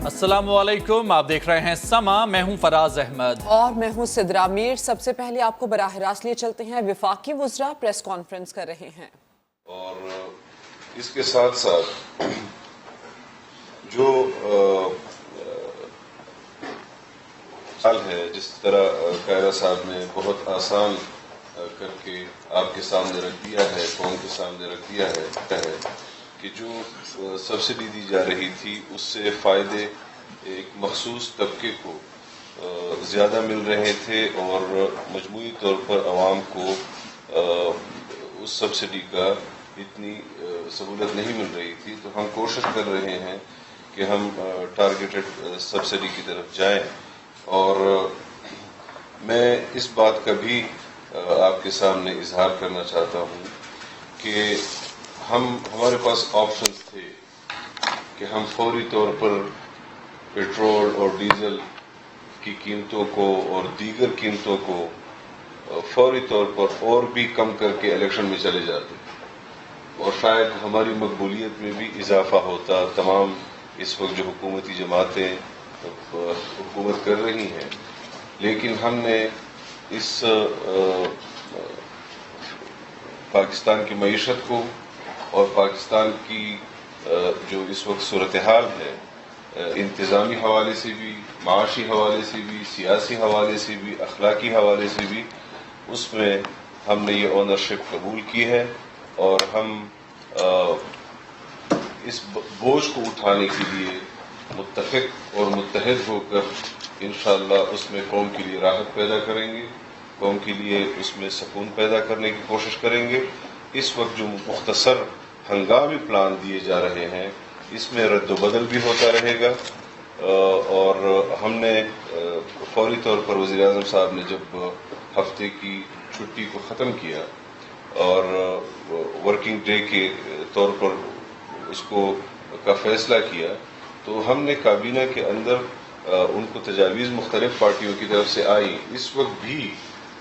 अस्सलामुअलैकुम, आप देख रहे हैं समा। मैं हूं फराज अहमद और मैं हूं सिद्रा मीर। सबसे पहले आपको बराह रास्त लिए चलते हैं। वफाकी वज़रा प्रेस कॉन्फ्रेंस कर रहे हैं और इसके साथ साथ जो हाल है, जिस तरह कायरा साहब ने बहुत आसान करके आपके सामने रख दिया है, कौम के सामने रख दिया है कि जो सब्सिडी दी जा रही थी उससे फ़ायदे एक मखसूस तबके को ज़्यादा मिल रहे थे और मजमूई तौर पर आवाम को उस सब्सिडी का इतनी सहूलत नहीं मिल रही थी। तो हम कोशिश कर रहे हैं कि हम टारगेटेड सब्सिडी की तरफ जाएं। और मैं इस बात का भी आपके सामने इजहार करना चाहता हूं कि हमारे पास ऑप्शंस थे कि हम फौरी तौर पर पेट्रोल और डीजल की कीमतों को और दीगर कीमतों को फौरी तौर पर और भी कम करके इलेक्शन में चले जाते और शायद हमारी मकबूलियत में भी इजाफा होता। तमाम इस वक्त जो हुकूमती जमातें हुकूमत कर रही हैं, लेकिन हमने इस पाकिस्तान की मईशत को और पाकिस्तान की जो इस वक्त सूरत हाल है, इंतज़ामी हवाले से भी, माशी हवाले से भी, सियासी हवाले से भी, अखलाकी हवाले से भी, उसमें हमने ये ओनरशिप कबूल की है और हम इस बोझ को उठाने के लिए मुत्तफ़िक और मुत्तहिद होकर इंशाअल्लाह उसमें कौम के लिए राहत पैदा करेंगे, कौम के लिए उसमें सुकून पैदा करने की कोशिश करेंगे। इस वक्त जो मुख्तसर हंगामी प्लान दिए जा रहे हैं, इसमें रद्द-बदल भी होता रहेगा। और हमने फौरी तौर पर वज़ीर-ए-आज़म साहब ने जब हफ्ते की छुट्टी को ख़त्म किया और वर्किंग डे के तौर पर उसको का फैसला किया, तो हमने काबीना के अंदर उनको तजावीज़ मुख्तलिफ पार्टियों की तरफ से आई। इस वक्त भी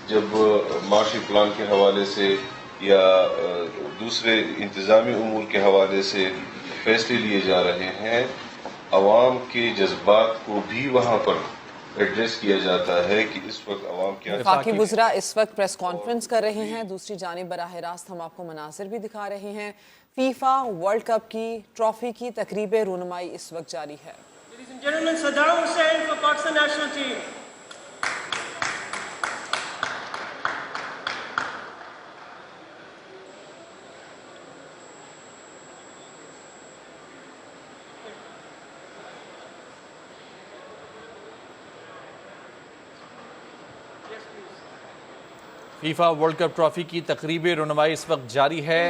जब माशी प्लान के हवाले से या दूसरे इंतज़ामी उमूर के हवाले से फैसले लिए जा रहे हैं, अवाम के जज्बात को भी वहाँ पर एड्रेस किया जाता है कि इस वक्त अवाम क्या। वफाकी वज़रा इस वक्त प्रेस कॉन्फ्रेंस कर रहे हैं। दूसरी जानिब बराह रास्त हम आपको मनासिर भी दिखा रहे हैं। फीफा वर्ल्ड कप की ट्रॉफी की तकरीब रुनमाई इस वक्त जारी है। Ladies and gentlemen, Saddam Hussein for Pakistan national team. FIFA world cup trophy की तकरीब रुनमाई इस वक्त जारी है।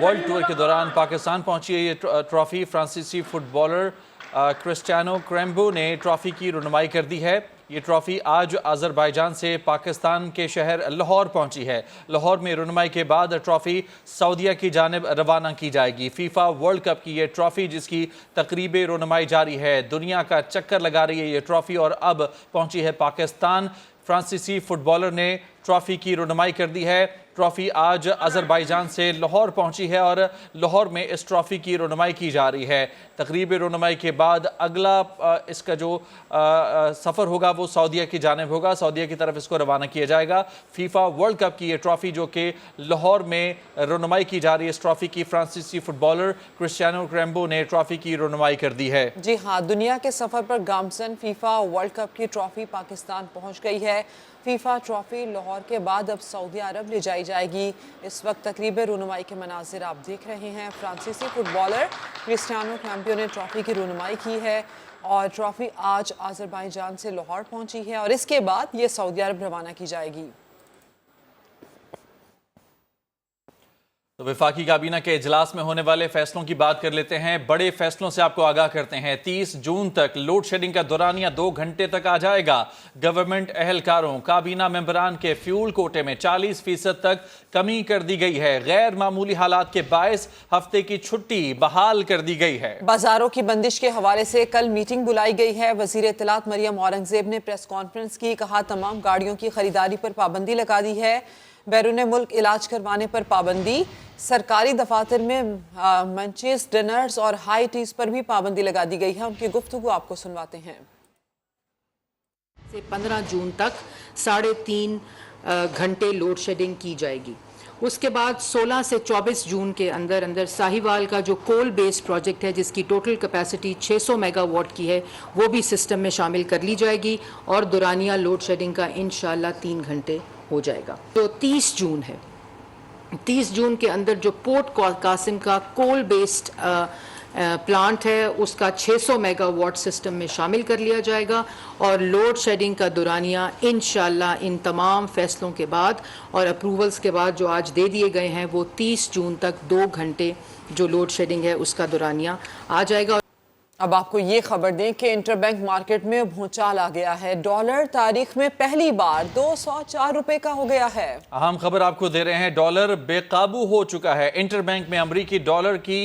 वर्ल्ड टूर के दौरान पाकिस्तान पहुंची है ये ट्रॉफी। फ्रांसीसी फुटबॉलर क्रिस्टियानो क्रेम्बो ने ट्रॉफी की रुनमाई कर दी है। ये ट्रॉफी आज अज़रबैजान से पाकिस्तान के शहर लाहौर पहुंची है। लाहौर में रुनमाई के बाद ट्रॉफी सऊदीया की जानिब रवाना की जाएगी। फीफा वर्ल्ड कप की ये ट्रॉफी जिसकी तकरीब रुनमाई जारी है, दुनिया का चक्कर लगा रही है ये ट्रॉफी और अब पहुंची है पाकिस्तान। फ्रांसीसी फुटबॉलर ने ट्रॉफी की रुनमाई कर दी है। ट्रॉफी आज अज़रबैजान से लाहौर पहुंची है और लाहौर में इस ट्रॉफी की रुनमाई की जा रही है। तकरीब रुनमाई के बाद अगला इसका जो सफ़र होगा वो सऊदीया की जानिब होगा। सऊदीया की तरफ इसको रवाना किया जाएगा। फीफा वर्ल्ड कप की ये ट्रॉफी जो कि लाहौर में रुनमाई की जा रही है, इस ट्रॉफी की फ्रांसीसी फुटबॉलर क्रिस्टियानो क्रेम्बो ने ट्रॉफी की रुनमाई कर दी है। जी हाँ, दुनिया के सफ़र पर गामजन फीफा वर्ल्ड कप की ट्रॉफी पाकिस्तान पहुँच गई है। फीफा ट्रॉफी लाहौर के बाद अब सऊदी अरब ले जाई जाएगी। इस वक्त तकरीब रुनमाई के मनाजिर आप देख रहे हैं। फ्रांसीसी फुटबॉलर क्रिस्टियानो क्रेम्बो ने ट्रॉफी की रुनमाई की है और ट्रॉफी आज अज़रबैजान से लाहौर पहुंची है और इसके बाद ये सऊदी अरब रवाना की जाएगी। तो वफाकी काबीना के इजलास में होने वाले फैसलों की बात कर लेते हैं। बड़े फैसलों से आपको आगाह करते हैं। 30 जून तक लोड शेडिंग का दौरानिया 2 घंटे तक आ जाएगा। गवर्नमेंट एहलकारों, काबीना मेंबरान के फ्यूल कोटे में 40% तक कमी कर दी गई है। गैर मामूली हालात के बायस हफ्ते की छुट्टी बहाल कर दी गई है। बाजारों की बंदिश के हवाले से कल मीटिंग बुलाई गई है। वजीर इत्तलात मरियम औरंगजेब ने प्रेस कॉन्फ्रेंस की, कहा तमाम गाड़ियों की खरीदारी पर पाबंदी लगा दी है। बैरून मुल्क इलाज करवाने पर पाबंदी, सरकारी दफातर में मंचेस, डिनर्स और हाई टीज पर भी पाबंदी लगा दी गई है। उनकी गुफ्तगू आपको सुनवाते हैं। से 15 जून तक 3.5 घंटे लोड शेडिंग की जाएगी। उसके बाद 16 से 24 जून के अंदर साहिवाल का जो कोल बेस्ड प्रोजेक्ट है जिसकी टोटल कैपेसिटी 600 मेगावाट की है वो भी सिस्टम में शामिल कर ली जाएगी और दुरानिया लोड शेडिंग का इंशाल्लाह 3 घंटे हो जाएगा। तो 30 जून है, 30 जून के अंदर जो पोर्ट कासिम का कोल बेस्ड प्लांट है उसका 600 मेगावाट सिस्टम में शामिल कर लिया जाएगा और लोड शेडिंग का दुरानिया इंशाल्लाह इन तमाम फैसलों के बाद और अप्रूवल्स के बाद जो आज दे दिए गए हैं वो 30 जून तक 2 घंटे जो लोड शेडिंग है उसका दुरानिया आ जाएगा। अब आपको ये खबर दें कि इंटरबैंक मार्केट में भूचाल आ गया है। डॉलर तारीख में पहली बार 204 रुपए का हो गया है। अहम खबर आपको दे रहे हैं, डॉलर बेकाबू हो चुका है। इंटरबैंक में अमरीकी डॉलर की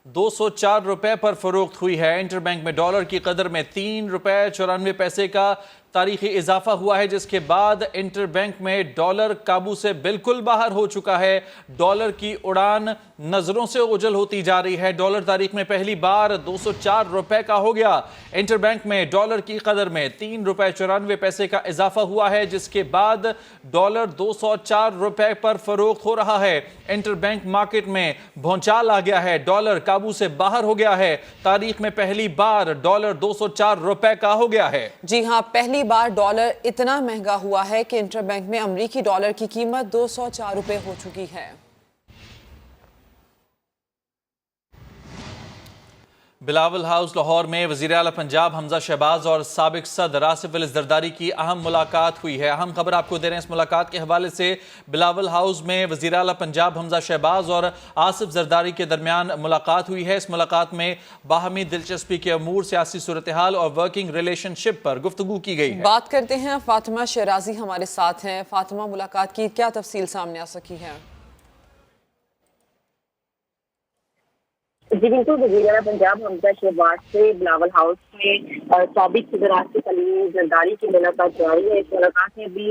204 रुपए पर फरोख्त हुई है। इंटरबैंक में डॉलर की कदर में 3 रुपए 94 पैसे का तारीखी इजाफा हुआ है, जिसके बाद इंटरबैंक में डॉलर काबू से बिल्कुल बाहर हो चुका है। डॉलर की उड़ान नजरों से ओझल होती जा रही है। डॉलर तारीख में पहली बार 204 रुपए का हो गया। इंटरबैंक में डॉलर की कदर में 3 रुपए 94 पैसे का इजाफा हुआ है, जिसके बाद डॉलर 204 रुपए पर फरोख्त हो रहा है। इंटरबैंक मार्केट में भौचाल आ गया है, डॉलर काबू से बाहर हो गया है। तारीख में पहली बार डॉलर 204 रुपए का हो गया है। जी हाँ, पहली बार डॉलर इतना महंगा हुआ है कि इंटरबैंक में अमरीकी डॉलर की कीमत 204 रुपए हो चुकी है। बिलावल हाउस लाहौर में वज़ीर आला पंजाब हमजा शहबाज और साबिक सदर आसिफ अली ज़रदारी की अहम मुलाकात हुई है। अहम खबर आपको दे रहे हैं इस मुलाकात के हवाले से। बिलावल हाउस में वज़ीर आला पंजाब हमजा शहबाज और आसिफ ज़रदारी के दरमियान मुलाकात हुई है। इस मुलाकात में बाहमी दिलचस्पी के अमूर, सियासी सूरत हाल और वर्किंग रिलेशनशिप पर गुफ्तगू की गई है। बात करते हैं, फातिमा शराजी हमारे साथ हैं। फातिमा, मुलाकात की क्या तफसील सामने आ सकी है? जी बिल्कुल, वज़ीर आला पंजाब हमजा शहबाज से बिलावल हाउस में साबिक सदर आसिफ अली ज़रदारी की मुलाकात जारी है। इस मुलाकात में भी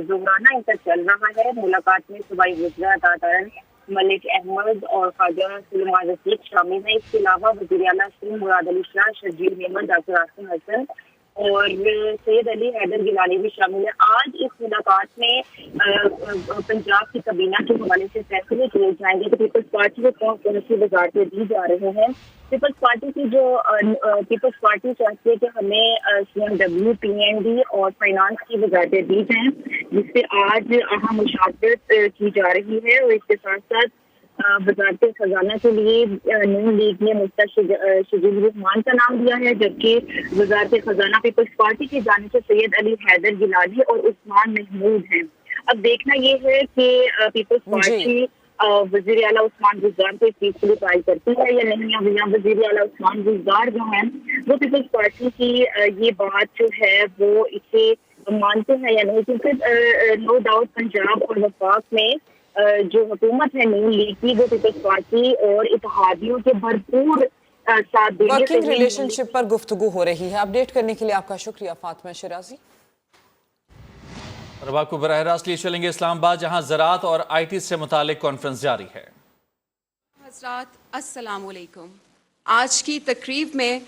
ज़ोराना इंतर चल रहा है। मुलाकात में सूबाई वज़ीर तारन मलिक अहमद और ख्वाजा सुलेमान रशीद शामिल हैं। इसके अलावा वज़ीर आला सिंध मुराद अली शाह, शर्जील मेमन, डॉक्टर आसिम हसन और सैयद अली हैदर गिलानी भी शामिल है। आज इस मुलाकात में पंजाब की काबीना के हवाले से फैसले किए जाएंगे कि पीपल्स पार्टी को कौन कौन सी वज़ारतें दी जा रहे हैं। पीपल्स पार्टी की जो पीपल्स पार्टी चाहती है कि हमें CMW, PND और फाइनेंस की वज़ारतें दी जाएं, जिससे आज अहम मुशावरत की जा रही है। और इसके साथ साथ वज़ारत खजाना के लिए नून लीग ने मुफ्ता शजीब रहमान का नाम दिया है, जबकि वज़ारत खजाना पीपल्स पार्टी की जानिब से सैयद अली हैदर गिलानी और उस्मान महमूद हैं। अब देखना ये है कि पीपल्स पार्टी वज़ीर आला उस्मान बुज़दार को इस चीज़ के लिए ट्राई करती है या नहीं। अब यहाँ वज़ीर आला उस्मान बुज़दार जो है वो पीपल्स पार्टी की ये बात जो है वो इसे मानते हैं या नहीं, क्योंकि नो डाउट पंजाब और वफाक में जो हुकूमत है नून लीग की, वो पीपल्स पार्टी और इत्तेहादियों के भरपूर साथ देने वर्किंग रिलेशनशिप पर गुफ्तगू हो रही है। अपडेट करने के लिए आपका शुक्रिया फातिमा शराजी। और अब आपको बराह रास्त लिए चलेंगे इस्लामाबाद, जहां ज़राअत और IT से मुतालिक कॉन्फ्रेंस जारी है। हज़रात अस्सलाम वालेकुम। आज की तकरीब में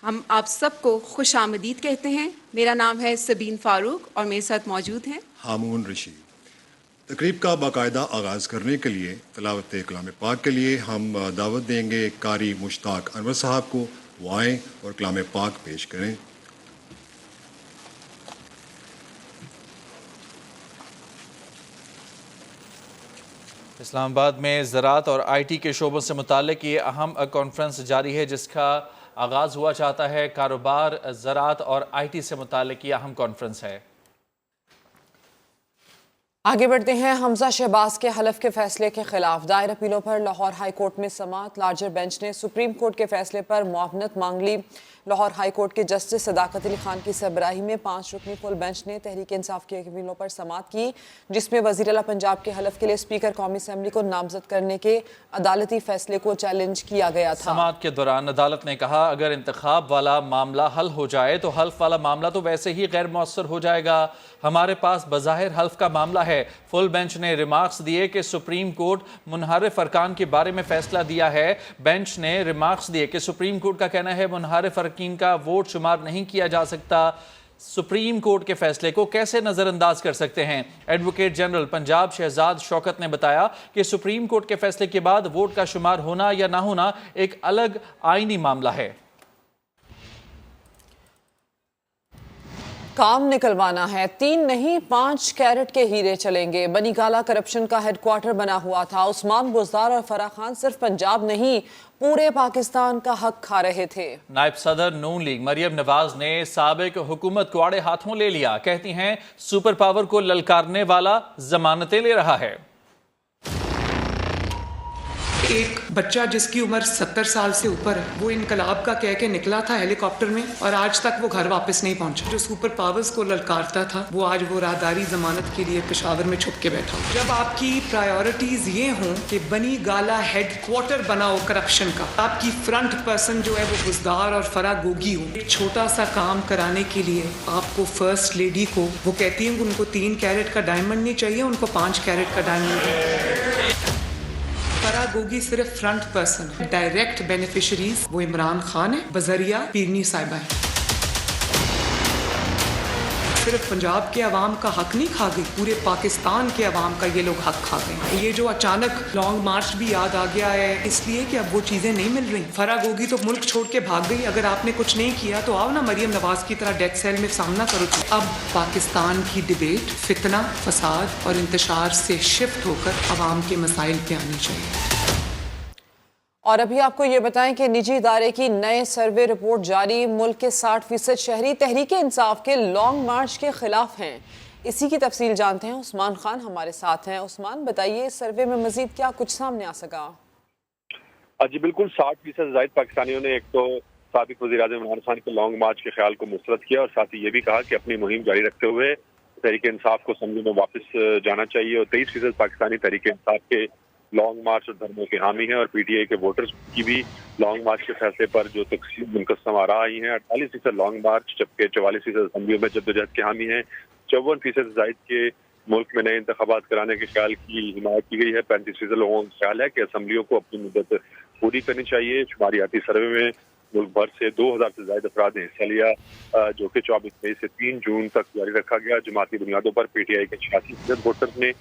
हम आप सबको खुश आमदीद कहते हैं। मेरा नाम है सबीन फारूक और मेरे साथ मौजूद हैं हामून रशीद। तकरीब का बाकायदा आगाज़ करने के लिए तिलावत कलाम पाक के लिए हम दावत देंगे कारी मुश्ताक अनवर साहब को। वो आएँ और कलाम पाक पेश करें। इस्लामाबाद में ज़राअत और IT के शोबों से मुतालिक ये अहम कॉन्फ्रेंस जारी है, जिसका आगाज़ हुआ चाहता है। कारोबार, ज़राअत और IT से मुतालिक ये अहम कॉन्फ्रेंस है। आगे बढ़ते हैं। हमजा शहबाज के हलफ के फैसले के खिलाफ दायर अपीलों पर लाहौर हाई कोर्ट में समाअत। लार्जर बेंच ने सुप्रीम कोर्ट के फैसले पर मुआवनत मांग ली। लाहौर हाई कोर्ट के जस्टिस सदाकत अली खान की सरबराही में 5 रुकनी फुल बेंच ने तहरीक इंसाफ के अपीलों पर समाअत की, जिसमें वज़ीर आला पंजाब के हलफ के लिए स्पीकर कौमी असम्बली को नामजद करने के अदालती फैसले को चैलेंज किया गया था। समाअत के दौरान अदालत ने कहा, अगर इंतखाब वाला मामला हल हो जाए तो हल्फ वाला मामला तो वैसे ही गैर मौसर हो जाएगा। हमारे पास बज़ाहिर हल्फ का मामला है, है। फुल बेंच ने रिमार्क्स दिए कि सुप्रीम कोर्ट मुनहरिफ अरकान के बारे में फैसला दिया है। बेंच ने रिमार्क्स दिए कि सुप्रीम कोर्ट का कहना है मुनहरिफ अरकान का वोट शुमार नहीं किया जा सकता। सुप्रीम कोर्ट के फैसले को कैसे नजरअंदाज कर सकते हैं? एडवोकेट जनरल पंजाब शहजाद शौकत ने बताया कि सुप्रीम कोर्ट के फैसले के बाद वोट का शुमार होना या ना होना एक अलग आईनी मामला है। काम निकलवाना है, 3 नहीं 5 कैरेट के हीरे चलेंगे। बनीगाला करप्शन का हेडक्वार्टर बना हुआ था। उस्मान बुज़दार और फराह खान सिर्फ पंजाब नहीं पूरे पाकिस्तान का हक खा रहे थे। नायब सदर नून लीग मरियम नवाज ने साबिक हुकूमत को आड़े हाथों ले लिया। कहती हैं सुपर पावर को ललकारने वाला जमानतें ले रहा है। एक बच्चा जिसकी उम्र 70 साल से ऊपर है, वो इनकलाब का कह के निकला था हेलीकॉप्टर में और आज तक वो घर वापस नहीं पहुंचा। जो सुपर पावर्स को ललकारता था वो आज वो राहदारी जमानत के लिए पेशावर में छुप के बैठा। जब आपकी प्रायोरिटीज ये हों कि बनी गाला हेडक्वार्टर बनाओ करप्शन का, आपकी फ्रंट पर्सन जो है वो बुज़दार और फराह गोगी हो, एक छोटा सा काम कराने के लिए आपको फर्स्ट लेडी को वो कहती है उनको 3 कैरेट का डायमंड नहीं चाहिए, उनको 5 कैरेट का डायमंड है। फराह गोगी सिर्फ फ्रंट पर्सन है। डायरेक्ट बेनिफिशरीज वो इमरान खान है, बजरिया पीरनी साहिबा है। सिर्फ पंजाब के अवाम का हक नहीं खा गई, पूरे पाकिस्तान के अवाम का ये लोग हक खा गए। ये जो अचानक लॉन्ग मार्च भी याद आ गया है इसलिए कि अब वो चीज़ें नहीं मिल रही। फराह गोगी तो मुल्क छोड़ के भाग गई। अगर आपने कुछ नहीं किया तो आओ ना मरियम नवाज की तरह डेथ सेल में सामना करो। अब पाकिस्तान की डिबेट फितना, फसाद और इंतशार से शिफ्ट होकर अवाम के मसाइल पे आनी चाहिए। और अभी आपको ये बताएं कि निजी इदारे की नए सर्वे रिपोर्ट जारी। मुल्क के 60% शहरी तहरीक इंसाफ के लॉन्ग मार्च के खिलाफ हैं। इसी की तफसील जानते हैं। उस्मान खान हमारे साथ हैं। उस्मान, बताइए इस सर्वे में मजीद क्या कुछ सामने आ सका? जी बिल्कुल, 60% जायद पाकिस्तानियों ने एक तो साबिक वज़ीर आज़म इमरान खान के लॉन्ग मार्च के ख्याल को मुस्तरद किया और साथ ही ये भी कहा कि अपनी मुहिम जारी रखते हुए तहरीक इंसाफ को असम्बली में वापस जाना चाहिए। और 23% पाकिस्तानी तहरीक इंसाफ के लॉन्ग मार्च और धर्मों के हामी हैं और पीटीआई के वोटर्स की भी लॉन्ग मार्च के फैसले पर जो तकसीम मुनक़सम आ रहा ही हैं। 48% लॉन्ग मार्च जबकि 44% असम्बलियों में जद्दोजहद के हामी हैं। 54% जायद के मुल्क में नए इंतखाबात कराने के ख्याल की हिमायत की गई है। 35% लोगों का ख्याल है कि असम्बलियों को अपनी मुद्दत पूरी करनी चाहिए। शुमारियाती सर्वे में मुल्क भर से 2000 से ज्यादा अफराद ने हिस्सा लिया, जो कि 24 मई से 3 जून तक जारी रखा गया। जमाती बुनियादों पर पीटीआई के 86% वोटर्स ने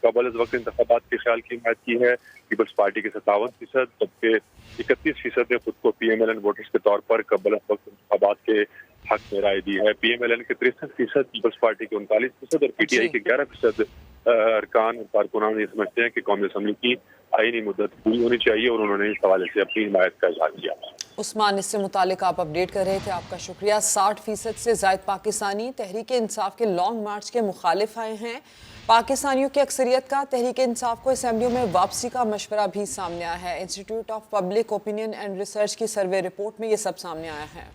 कबल वक्त इंतखाबात के ख्याल की हिमायत की है। पीपल्स पार्टी के 57%, जबकि 31% ने खुद को PMLN वोटर्स के तौर पर कबल वक्त इंतखाबात के हक में राय दी है। PMLN के 63%, पीपल्स पार्टी के 39% और पीटीआई के 11% अरकान और कारकुनान ये समझते हैं कि कौमी असम्बली की आईनी मुद्दत पूरी होनी चाहिए और उन्होंने इस हवाले से अपनी हिमायत का इजहार किया। उस्मान, इससे मुतालिक आप अपडेट कर रहे थे, आपका शुक्रिया। 60% से जायद पाकिस्तानी तहरीक इंसाफ के लॉन्ग मार्च के मुखालिफ आए हैं। पाकिस्तानियों की अक्सरियत का तहरीक इंसाफ को असेंबलियों में वापसी का मशवरा भी सामने आया है। Institute of public opinion and research की सर्वे रिपोर्ट में ये सब सामने आया है।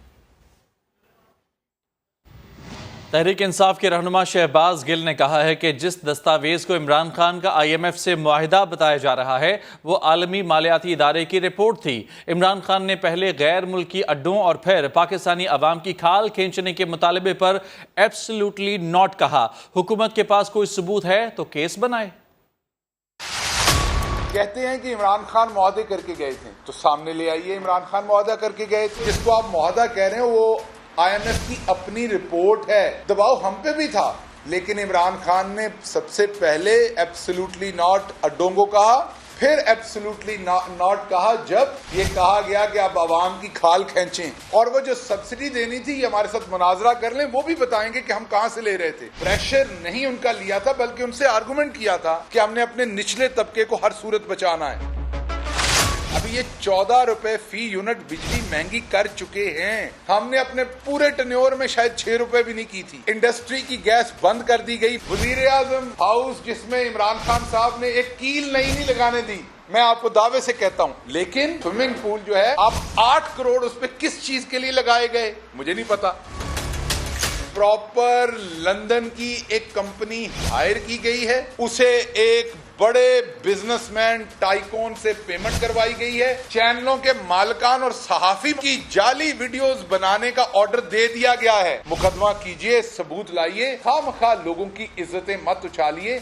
तहरीक इंसाफ के रहनुमा शहबाज गिल ने कहा है कि जिस दस्तावेज को इमरान खान का IMF से मुआहिदा बताया जा रहा है वो आलमी मालियाती इदारे की रिपोर्ट थी। इमरान खान ने पहले गैर मुल्की अड्डों और फिर पाकिस्तानी अवाम की खाल खींचने के मुतालबे पर एब्सोल्युटली नॉट कहा। हुकूमत के पास कोई सबूत है तो केस बनाए। कहते हैं कि इमरान खान मुआहदे करके गए थे तो सामने ले आइए। इमरान खान मुआहदा करके गए थे, जिसको आप मुआहदा कह रहे हैं वो IMF की अपनी रिपोर्ट है। दबाव हम पे भी था, लेकिन इमरान खान ने सबसे पहले एब्सोल्युटली नॉट अड्डों को कहा, फिर एब्सोल्युटली नॉट कहा जब ये कहा गया कि आप आवाम की खाल खींचें। और वो जो सब्सिडी देनी थी ये हमारे साथ मुनाजरा कर लें, वो भी बताएंगे कि हम कहां से ले रहे थे। प्रेशर नहीं उनका लिया था, बल्कि उनसे आर्गुमेंट किया था कि हमने अपने निचले तबके को हर सूरत बचाना है। अभी ये 14 रुपए फी यूनिट बिजली महंगी कर चुके हैं। हमने अपने पूरे टन्योर में शायद 6 रुपए भी नहीं की थी। इंडस्ट्री की गैस बंद कर दी गई। वजीर आजम हाउस जिसमें इमरान खान साहब ने एक कील नहीं लगाने दी, मैं आपको दावे से कहता हूँ। लेकिन स्विमिंग पूल जो है आप 8 करोड़ उस पर किस चीज के लिए लगाए गए मुझे नहीं पता। प्रॉपर लंदन की एक कंपनी हायर की गई है, उसे एक बड़े बिजनेसमैन टाइकोन से पेमेंट करवाई गई है। चैनलों के मालिकान और सहाफी की जाली वीडियोस बनाने का ऑर्डर दे दिया गया है। मुकदमा कीजिए, सबूत लाइए, खामखा लोगों की इज्जतें मत उछालिए।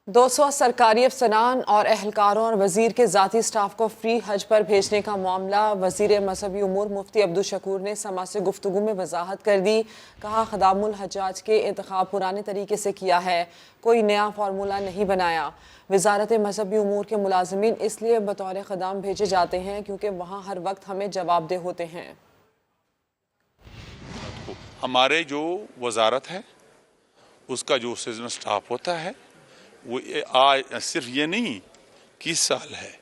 200 सरकारी अफसरान और एहलकारों और वजीर के ज़ाती स्टाफ को फ्री हज पर भेजने का मामला वजीर मजहबी उमूर मुफ्ती अब्दुल शकूर ने समा से गुफ्तगू में वजाहत कर दी। कहा, खदामुल हज्जाज के इंतखाब पुराने तरीके से किया है, कोई नया फार्मूला नहीं बनाया। वजारत मजहबी उमूर के मुलाजमीन इसलिए बतौर खदाम भेजे जाते हैं क्योंकि वहाँ हर वक्त हमें जवाबदेह होते हैं। हमारे जो वजारत है उसका जो सीजनल स्टाफ होता है वो सिर्फ ये नहीं कि इस साल है,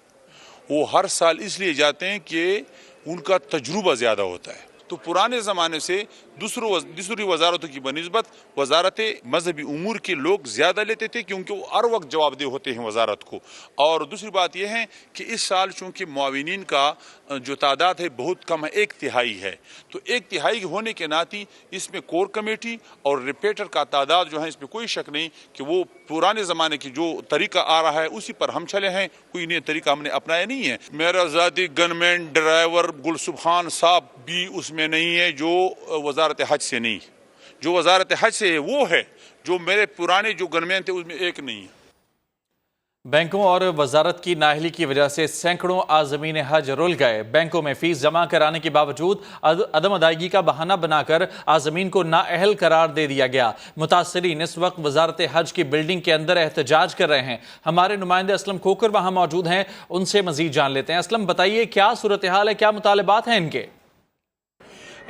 वो हर साल इसलिए जाते हैं कि उनका तजुर्बा ज़्यादा होता है। तो पुराने ज़माने से दूसरी वजारतों की बनिस्बत वजारत मजहबी उमूर के लोग ज़्यादा लेते थे क्योंकि वो हर वक्त जवाबदेह होते हैं वजारत को। और दूसरी बात यह है कि इस साल चूँकि मुआविनीन का जो तादाद है बहुत कम है, 1/3 है, तो 1/3 होने के नाते इसमें कोर कमेटी और रिपेटर का तादाद जो है इसमें कोई शक नहीं कि वो पुराने ज़माने की जो तरीका आ रहा है उसी पर हम चले हैं, कोई नया तरीका हमने अपनाया नहीं है। मेरा ज़ाती गनमैन ड्राइवर गुलसुबहान साहब भी उसमें नहीं है, जो वजारत हज से नहीं, जो वजारत हज से है वो है, जो मेरे पुराने जो गनमैन थे उसमें एक नहीं है। बैंकों और वजारत की नाअहली की वजह से सैकड़ों आज़मीन हज रुल गए। बैंकों में फीस जमा कराने के बावजूद अदम अदायगी का बहाना बनाकर आज़मीन को नाअहल करार दे दिया गया। मुतासरीन इस वक्त वजारत हज की बिल्डिंग के अंदर एहतजाज कर रहे हैं। हमारे नुमाइंदे असलम खोकर वहाँ मौजूद हैं, उनसे मजीद जान लेते हैं। असलम, बताइए क्या सूरत हाल है, क्या मुतालबात हैं इनके?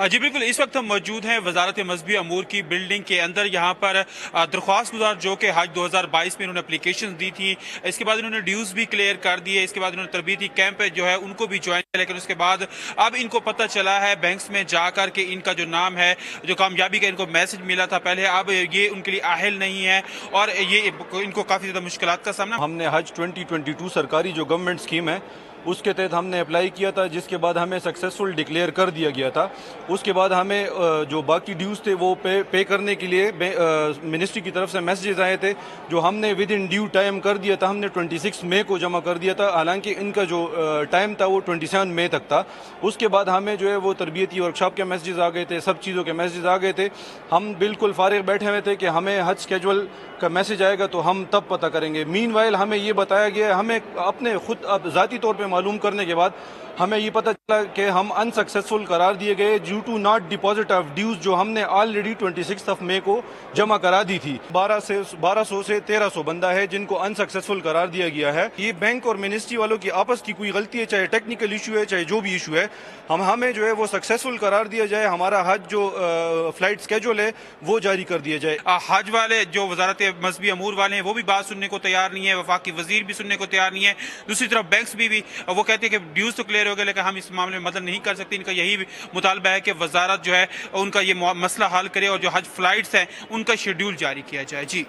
जी बिल्कुल, इस वक्त हम मौजूद हैं वजारत मजहबी अमूर की बिल्डिंग के अंदर। यहाँ पर दरख्वास्त गुजार जो कि हज 2022 में इन्होंने एप्लीकेशन दी थी, इसके बाद इन्होंने ड्यूज़ भी क्लियर कर दिए, इसके बाद इन्होंने तरबीती कैंप जो है उनको भी ज्वाइन किया। लेकिन उसके बाद अब इनको पता चला है बैंक्स में जाकर के इनका जो नाम है, जो कामयाबी का इनको मैसेज मिला था पहले, अब ये उनके लिए आहल नहीं है और ये इनको काफ़ी ज़्यादा मुश्किलात का सामना। हमने हज 2022 सरकारी जो गवर्नमेंट स्कीम है उसके तहत हमने अप्लाई किया था, जिसके बाद हमें सक्सेसफुल डिक्लेयर कर दिया गया था। उसके बाद हमें जो बाकी ड्यूज़ थे वो पे करने के लिए मिनिस्ट्री की तरफ से मैसेजेस आए थे, जो हमने विद इन ड्यू टाइम कर दिया था। हमने 26 मई को जमा कर दिया था, हालांकि इनका जो टाइम था वो 27 मई तक था। उसके बाद हमें जो है वो तरबियती वर्कशॉप के मैसेजेस आ गए थे, सब चीज़ों के मैसेजेस आ गए थे। हम बिल्कुल फारिग बैठे हुए थे कि हमें हज स्केजुअल का मैसेज आएगा तो हम तब पता करेंगे। मीनवाइल हमें ये बताया गया, हमें अपने खुद अब ज़ाती तौर पे मालूम करने के बाद हमें ये पता चला कि हम अनसक्सेसफुल करार दिए गए due to not deposit of dues, जो हमने ऑलरेडी 26 मई को जमा करा दी थी। 1200 से 1300 बंदा है जिनको अनसक्सेसफुल करार दिया गया है। ये बैंक और मिनिस्ट्री वालों की आपस की कोई गलती है, चाहे टेक्निकल इशू है चाहे जो भी इशू है, हमें जो है वो सक्सेसफुल करार दिया जाए, हमारा हज जो फ्लाइट स्केड्यूल है वो जारी कर दिया जाए। हज वाले जो वजारत मजहबी अमूर वाले हैं वो भी बात सुनने को तैयार नहीं है, वफाकी वजीर भी सुनने को तैयार नहीं है। दूसरी तरफ बैंक्स भी वो कहते हैं कि ड्यूज तो क्लियर हो गया लेकिन हम इस मामले में मदद नहीं कर सकते। इनका यही मुतालबा है कि वजारत जो है उनका ये मसला हल करे और जो हज फ्लाइट्स हैं उनका शेड्यूल जारी किया जाए। जी,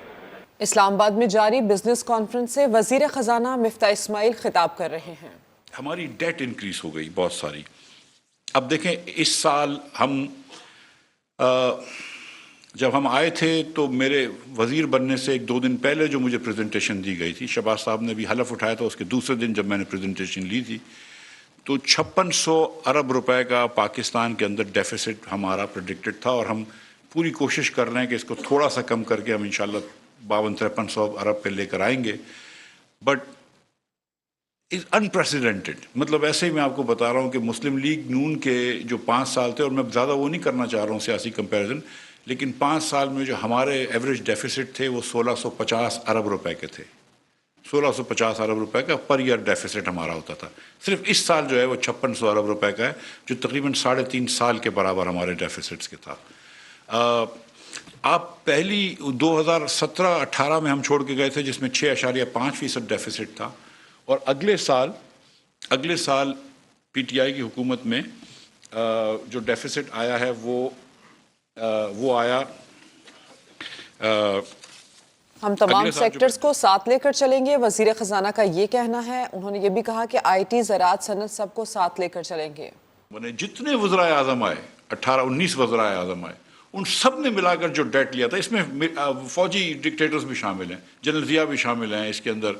इस्लामाबाद में जारी बिजनेस कॉन्फ्रेंस से वजीर खजाना मिफ्ता इस्माइल खिताब कर रहे हैं। हमारी डेट इंक्रीज हो गई बहुत सारी। अब देखें, इस साल हम जब हम आए थे तो मेरे वज़ीर बनने से 1-2 दिन पहले जो मुझे प्रेजेंटेशन दी गई थी, शहबाज साहब ने भी हलफ उठाया था, उसके दूसरे दिन जब मैंने प्रेजेंटेशन ली थी तो 5600 अरब रुपए का पाकिस्तान के अंदर डेफिसिट हमारा प्रेडिक्टेड था, और हम पूरी कोशिश कर रहे हैं कि इसको थोड़ा सा कम करके हम इंशाल्लाह 52-5300 अरब पे लेकर आएंगे। बट इज अनप्रेसिडेंटेड, मतलब ऐसे ही मैं आपको बता रहा हूँ कि मुस्लिम लीग नून के जो 5 साल थे, और मैं ज़्यादा वो नहीं करना चाह रहा हूँ सियासी कंपैरिजन, लेकिन 5 साल में जो हमारे एवरेज डेफिसिट थे वो 1650 अरब रुपए के थे। 1650 अरब रुपए का पर ईयर डेफिसिट हमारा होता था। सिर्फ इस साल जो है वो 5600 अरब रुपए का है, जो तकरीबन 3.5 साल के बराबर हमारे डेफिसिट्स के था। आप पहली 2017-18 में हम छोड़ के गए थे जिसमें 6.5% डेफिसिट था, और अगले साल पीटीआई की हुकूमत में जो डेफिसिट आया है वो आया। हम तमाम सेक्टर्स को साथ लेकर चलेंगे, वजीर खजाना का ये कहना है। उन्होंने ये भी कहा कि आईटी, ज़राअत, सनत सबको साथ लेकर चलेंगे। जितने वज़राए आज़म आए, 18-19 वज़राए आज़म आए, उन सब ने मिलाकर जो डेट लिया था, इसमें फौजी डिक्टेटर्स भी शामिल हैं, जनरल ज़िया भी शामिल हैं, इसके अंदर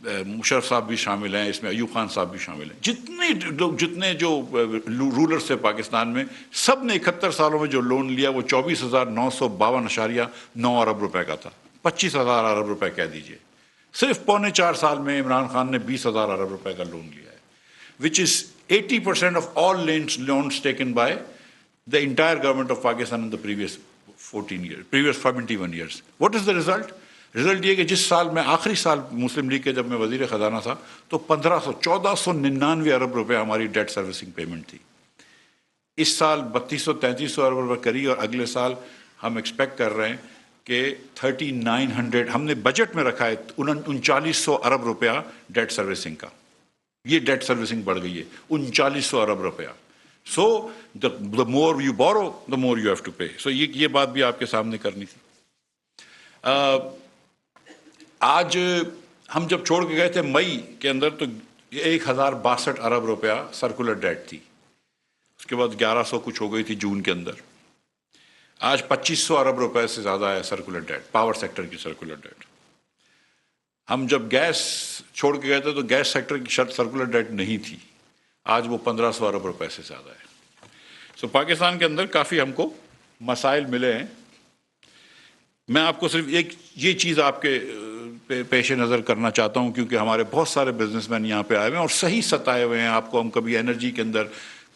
मुशर्रफ साहब भी शामिल हैं, इसमें अयूब खान साहब भी शामिल हैं। जितने जो रूलर्स थे पाकिस्तान में, सब ने 71 सालों में जो लोन लिया वो 24,952.9 अरब रुपए का था। 25,000 अरब रुपए कह दीजिए। सिर्फ 3.25 साल में इमरान खान ने 20,000 अरब रुपए का लोन लिया है, which is 80% of all loans taken by the entire government of Pakistan in the previous 71 years. What is the result? Result ये कि जिस साल में आखिरी साल मुस्लिम लीग के जब मैं वजीर ख़जाना था तो 1499 अरब रुपए हमारी डेट सर्विसिंग पेमेंट थी। इस साल 3200-3300 अरब रुपए करी और अगले साल हम एक्सपेक्ट कर रहे हैं कि 3900 हमने बजट में रखा है 3900 अरब रुपया डेट सर्विसिंग का। ये डेट सर्विसिंग बढ़ गई है 3900 अरब रुपया। So the more you borrow the more you have to pay. So ये बात भी आपके सामने करनी थी। आज हम जब छोड़ के गए थे मई के अंदर तो 1062 अरब रुपया सर्कुलर डेट थी, उसके बाद 1100 कुछ हो गई थी जून के अंदर। आज 2500 अरब रुपए से ज़्यादा है सर्कुलर डेट, पावर सेक्टर की सर्कुलर डेट। हम जब गैस छोड़ के गए थे तो गैस सेक्टर की सर्कुलर डेट नहीं थी, आज वो 1500 अरब रुपए से ज़्यादा है। सो पाकिस्तान के अंदर काफ़ी हमको मसाइल मिले हैं। मैं आपको सिर्फ एक ये चीज़ आपके पेश नज़र करना चाहता हूँ, क्योंकि हमारे बहुत सारे बिजनेसमैन यहाँ पे आए हुए हैं और सही सताए हुए हैं। आपको हम कभी एनर्जी के अंदर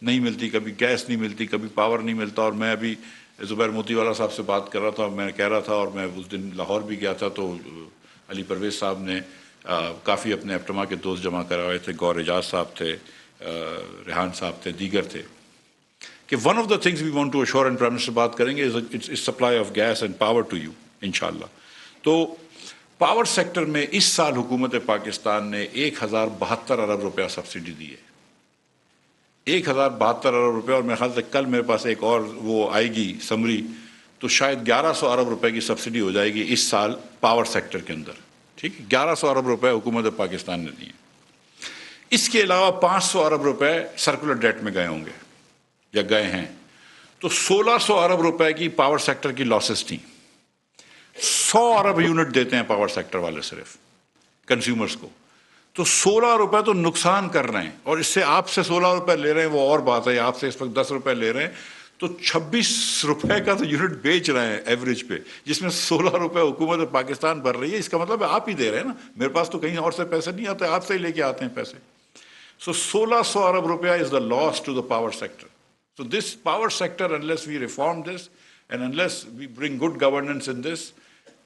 नहीं मिलती, कभी गैस नहीं मिलती, कभी पावर नहीं मिलता। और मैं अभी ज़ुबैर मोतीवाला साहब से बात कर रहा था, मैं कह रहा था, और मैं उस दिन लाहौर भी गया था तो अली परवेज़ साहब ने काफ़ी अपने एप्टमा के दोस्त जमा करवाए थे, गौर एजाज साहब थे, रेहान साहब थे, दीगर थे, कि one of the things we want to assure and prime minister बात करेंगे is supply of gas and power to you इंशाल्लाह। तो पावर सेक्टर में इस साल हुकूमत पाकिस्तान ने 1072 अरब रुपया सब्सिडी दी है, 1072 अरब रुपये। और मेरे ख्याल से कल मेरे पास एक और वो आएगी समरी, तो शायद 1100 अरब रुपए की सब्सिडी हो जाएगी इस साल पावर सेक्टर के अंदर। ठीक है, 1100 अरब रुपए हुकूमत पाकिस्तान ने दिए। इसके अलावा 500 अरब रुपए सर्कुलर डेट में गए होंगे या गए हैं, तो 1600 अरब रुपए की पावर सेक्टर की लॉसेस थी। 100 अरब यूनिट देते हैं पावर सेक्टर वाले सिर्फ कंज्यूमर्स को, तो 16 रुपए तो नुकसान कर रहे हैं। और इससे आपसे 16 रुपए ले रहे हैं वो और बात है, आपसे इस वक्त 10 रुपए ले रहे हैं, तो 26 रुपए का तो यूनिट बेच रहे हैं एवरेज पे, जिसमें 16 रुपए हुकूमत पाकिस्तान भर रही है। इसका मतलब है आप ही दे रहे हैं ना, मेरे पास तो कहीं और से पैसे नहीं आते, आपसे ही लेके आते हैं पैसे। सो 1600 अरब रुपया is the loss to the power sector. So this power sector, unless we reform this and unless we bring good governance in this,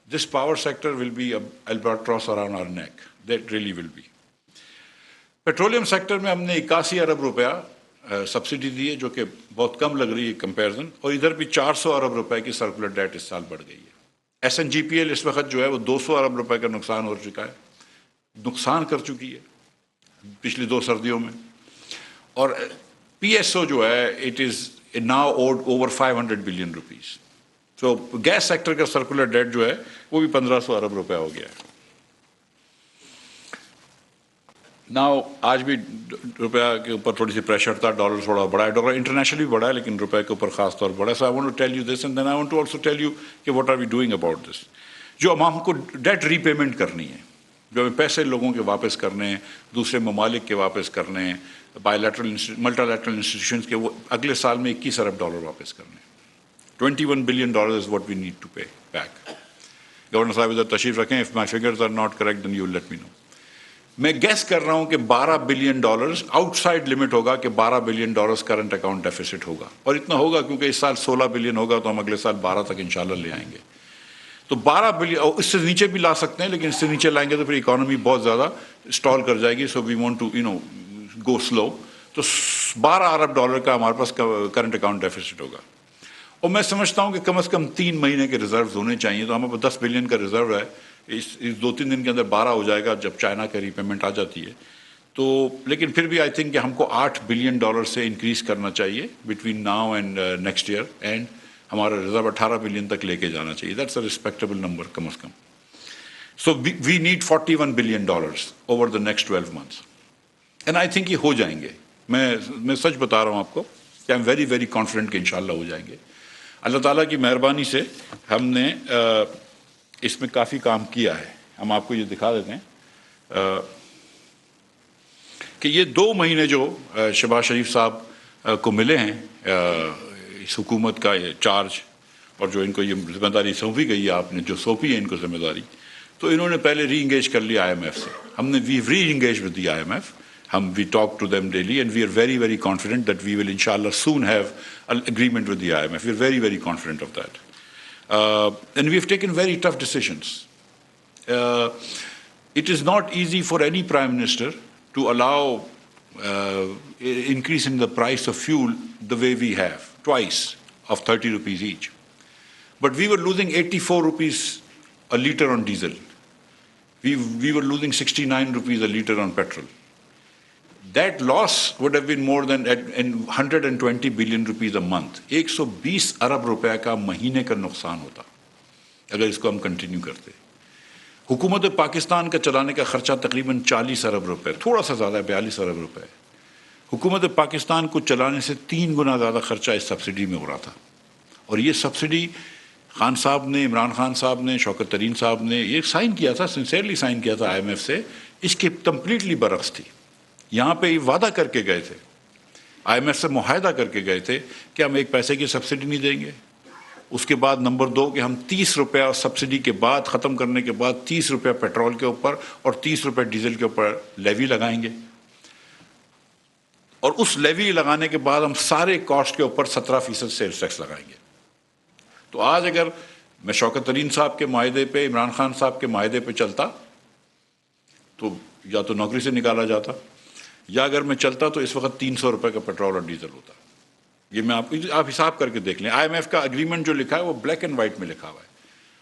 this power sector will be an albatross around our neck. That really will be. Petroleum sector में हमने 81 अरब रुपया subsidy दी है, जो कि बहुत कम लग रही है कंपैरिजन। और इधर भी 400 अरब रुपए की सर्कुलर डेट इस साल बढ़ गई है। SNGPL इस वक्त जो है वो 200 अरब रुपए का नुकसान हो चुका है, नुकसान कर चुकी है पिछली 2 सर्दियों में। और PSO जो है it is now owed over 500 billion rupees. तो गैस सेक्टर का सर्कुलर डेट जो है वो भी 1500 अरब रुपया हो गया है। नाउ आज भी रुपया के ऊपर थोड़ी सी प्रेशर था, डॉलर थोड़ा बढ़ा है, डॉलर इंटरनेशनली बढ़ा है लेकिन रुपये के ऊपर खास तौर पर बढ़ा है। So I want to tell you this and then I want to also tell you कि what are we doing about this. जो हम हमको डेट रीपेमेंट करनी है, जो हमें पैसे लोगों के वापस करने हैं, दूसरे ममालिक के वापस करने हैं, बायलैटरल मल्टीलैटरल इंस्टीट्यूशंस के, वो अगले साल में 21 अरब डॉलर वापस करने हैं। 21 billion dollar is what we need to pay back. Governor साहब इधर तशरीफ रखें, if my figures are not correct then you let me know. मैं गेस कर रहा हूं कि 12 बिलियन डॉलर्स आउटसाइड लिमिट होगा, कि 12 billion dollars current account deficit होगा। और इतना होगा क्योंकि इस साल 16 बिलियन होगा, तो हम अगले साल 12 तक इंशाल्लाह ले आएंगे। तो 12 बिलियन, इससे नीचे भी ला सकते हैं, लेकिन इससे नीचे लाएंगे तो फिर इकोनॉमी बहुत ज़्यादा स्टॉल कर जाएगी। So we want to go slow. तो 12 अरब डॉलर का हमारे पास करंट अकाउंट डेफिसिट होगा। और मैं समझता हूं कि कम से कम 3 महीने के रिजर्व होने चाहिए। तो हमारे पास 10 बिलियन का रिजर्व है, इस 2-3 दिन के अंदर 12 हो जाएगा जब चाइना की रीपेमेंट आ जाती है। तो लेकिन फिर भी आई थिंक कि हमको 8 बिलियन डॉलर से इंक्रीज करना चाहिए between now and next year, and हमारा रिजर्व 18 बिलियन तक लेके जाना चाहिए। दैट्स अ रिस्पेक्टेबल नंबर कम से कम। So we need 41 billion dollars over the next 12 months, and I think ये हो जाएंगे। मैं सच बता रहा हूँ आपको कि I am very very confident कि इंशाल्लाह हो जाएंगे। अल्लाह ताला की मेहरबानी से हमने इसमें काफ़ी काम किया है। हम आपको ये दिखा देते हैं कि ये 2 महीने जो शहबाज शरीफ साहब को मिले हैं इस हुकूमत का ये चार्ज, और जो इनको ये जिम्मेदारी सौंपी गई है, आपने जो सौंपी है इनको जिम्मेदारी, तो इन्होंने पहले री इंगेज कर लिया IMF से. हमने वी री engage with the IMF. We talk to them daily, and we are very, very confident that we will, inshallah, soon have an agreement with the IMF. We are very, very confident of that. And we have taken very tough decisions. It is not easy for any Prime Minister to allow increase in the price of fuel the way we have, twice, of 30 rupees each. But we were losing 84 rupees a litre on diesel. We were losing 69 rupees a litre on petrol. That loss would have been more than 120 billion rupees a month. 120 अरब रुपए का महीने का नुकसान होता अगर इसको हम continue करते. हुकूमत पाकिस्तान का चलाने का खर्चा तकरीबन 40 अरब रुपए, थोड़ा सा ज़्यादा 42 अरब रुपए. हुकूमत पाकिस्तान को चलाने से 3 गुना ज़्यादा खर्चा इस सब्सिडी में हो रहा था. और ये सब्सिडी खान साहब ने, इमरान खान साहब ने, शौकत तरीन साहब ने ये साइन किया था, सिंसियरली साइन किया था IMF से. इसके कम्प्लीटली बरक्स थी. यहाँ पे वादा करके गए थे, IMF से मुआहदा करके गए थे कि हम 1 पैसे की सब्सिडी नहीं देंगे. उसके बाद नंबर 2 कि हम 30 रुपया सब्सिडी के बाद ख़त्म करने के बाद 30 रुपया पेट्रोल के ऊपर और 30 रुपये डीजल के ऊपर लेवी लगाएंगे. और उस लेवी लगाने के बाद हम सारे कॉस्ट के ऊपर 17% सेल्स टैक्स लगाएंगे. तो आज अगर मैं शौकत तरीन साहब के माहदे पे, इमरान खान साहब के माहदे पे चलता तो या तो नौकरी से निकाला जाता, या अगर मैं चलता तो इस वक्त 300 रुपये का पेट्रोल और डीजल होता. ये मैं आप हिसाब करके देख लें. IMF का एग्रीमेंट जो लिखा है वो ब्लैक एंड वाइट में लिखा हुआ है.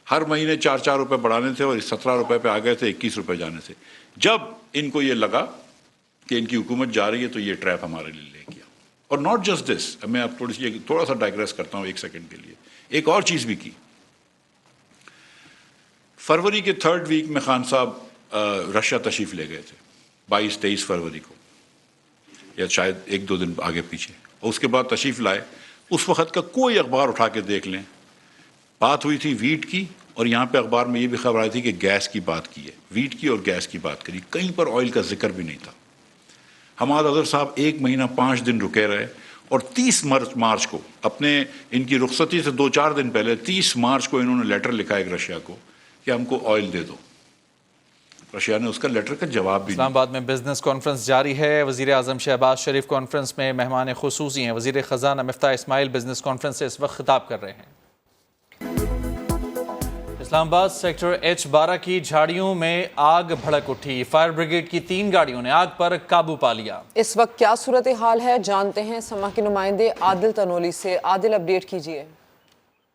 हर महीने 4-4 रुपये बढ़ाने थे और 17 रुपये पे आ गए थे, 21 रुपये जाने थे. जब इनको ये लगा कि इनकी हुकूमत जा रही है तो ये ट्रैप हमारे लिए ले गया. और नॉट जस्ट दिस, मैं आप थोड़ा सा डाइग्रेस करता हूँ 1 सेकेंड के लिए. एक और चीज़ भी की. फरवरी के 3rd वीक में खान साहब रशिया तशरीफ़ ले गए थे, 22-23 फरवरी को, या शायद 1-2 दिन आगे पीछे. और उसके बाद तशरीफ़ लाए. उस वक़्त का कोई अखबार उठा के देख लें, बात हुई थी वीट की, और यहाँ पे अखबार में ये भी खबर आई थी कि गैस की बात की है. वीट की और गैस की बात करी, कहीं पर ऑयल का जिक्र भी नहीं था. हमाद अजहर साहब 1 महीना 5 दिन रुके रहे, और 30 मार्च को, अपने इनकी रुखसती से 2-4 दिन पहले 30 मार्च को इन्होंने लेटर लिखा एक रशिया को कि हमको ऑयल दे दो. रशिया ने उसका लेटर का जवाब भी. इस्लामाबाद में बिजनेस कॉन्फ्रेंस जारी है. वज़ीर आज़म शहबाज शरीफ कॉन्फ्रेंस में मेहमान खुसूसी हैं. वज़ीर ख़ज़ाना मिफ्ताह इस्माइल बिजनेस कॉन्फ्रेंस से इस वक्त खिताब कर रहे हैं. इस्लामाबाद सेक्टर H12 की झाड़ियों में आग भड़क उठी. फायर ब्रिगेड की 3 गाड़ियों ने आग पर काबू पा लिया. इस वक्त क्या सूरत हाल है, जानते हैं समा के नुमाइंदे आदिल तनोली से. आदिल, अपडेट कीजिए.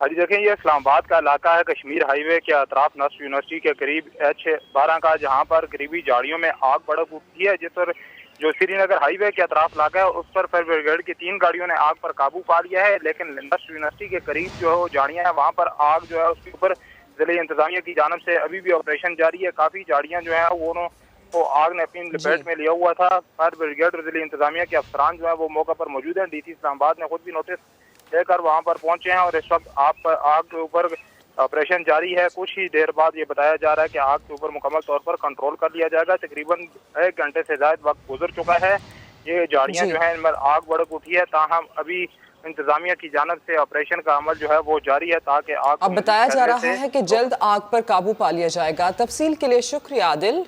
हाँ जी, देखें, ये इस्लामाबाद का इलाका है, कश्मीर हाईवे के अतराफ नस्र यूनिवर्सिटी के करीब H12 का, जहाँ पर करीबी झाड़ियों में आग भड़क उठी है. जिस पर जो श्रीनगर हाईवे के अतराफ इलाका है, उस पर फायर ब्रिगेड की 3 गाड़ियों ने आग पर काबू पा लिया है. लेकिन नस्र यूनिवर्सिटी के करीब जो है वो झाड़ियाँ हैं, वहाँ पर आग जो है उसके ऊपर ज़िले इंतजामिया की जानब से अभी भी ऑपरेशन जारी है. काफ़ी झाड़ियाँ जो है वो आग ने अपनी लपेट में लिया हुआ था. फायर ब्रिगेड और ज़िले इंतजामिया के अफसरान जो है वो मौके पर मौजूद हैं. DC इस्लामाबाद ने खुद भी नोटिस लेकर वहां पर पहुंचे हैं, और इस वक्त आग के ऊपर ऑपरेशन जारी है. कुछ ही देर बाद ये बताया जा रहा है कि आग के ऊपर मुकम्मल तौर पर कंट्रोल कर लिया जाएगा. तकरीबन 1 घंटे से ज़्यादा वक्त गुजर चुका है. ये झाड़ियाँ जो है इनमें आग भड़क उठी है, ताहम अभी इंतजामिया की जानब से ऑपरेशन का अमल जो है वो जारी है, ताकि आग. अब बताया जा रहा है कि जल्द आग पर काबू पा लिया जाएगा. तफसील के लिए शुक्रिया आदिल.